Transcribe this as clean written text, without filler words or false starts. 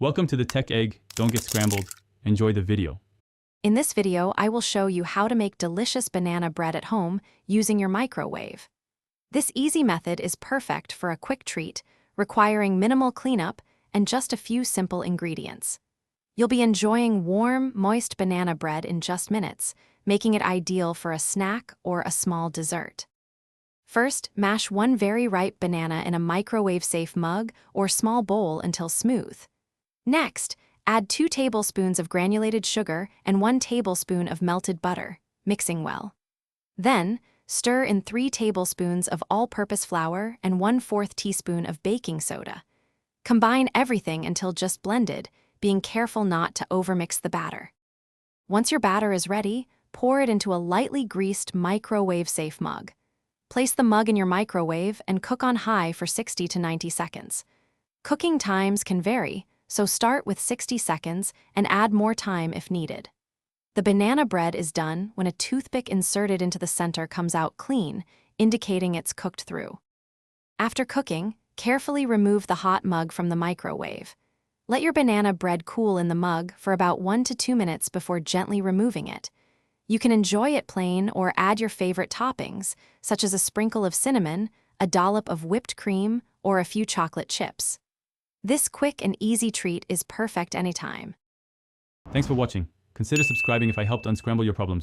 Welcome to the Tech Egg. Don't get scrambled. Enjoy the video. In this video, I will show you how to make delicious banana bread at home using your microwave. This easy method is perfect for a quick treat, requiring minimal cleanup and just a few simple ingredients. You'll be enjoying warm, moist banana bread in just minutes, making it ideal for a snack or a small dessert. First, mash one very ripe banana in a microwave-safe mug or small bowl until smooth. Next, add 2 tablespoons of granulated sugar and 1 tablespoon of melted butter, mixing well. Then, stir in 3 tablespoons of all-purpose flour and 1/4 teaspoon of baking soda. Combine everything until just blended, being careful not to overmix the batter. Once your batter is ready, pour it into a lightly greased microwave-safe mug. Place the mug in your microwave and cook on high for 60 to 90 seconds. Cooking times can vary, so start with 60 seconds and add more time if needed. The banana bread is done when a toothpick inserted into the center comes out clean, indicating it's cooked through. After cooking, carefully remove the hot mug from the microwave. Let your banana bread cool in the mug for about 1 to 2 minutes before gently removing it. You can enjoy it plain or add your favorite toppings, such as a sprinkle of cinnamon, a dollop of whipped cream, or a few chocolate chips. This quick and easy treat is perfect anytime. Thanks for watching. Consider subscribing if I helped unscramble your problems.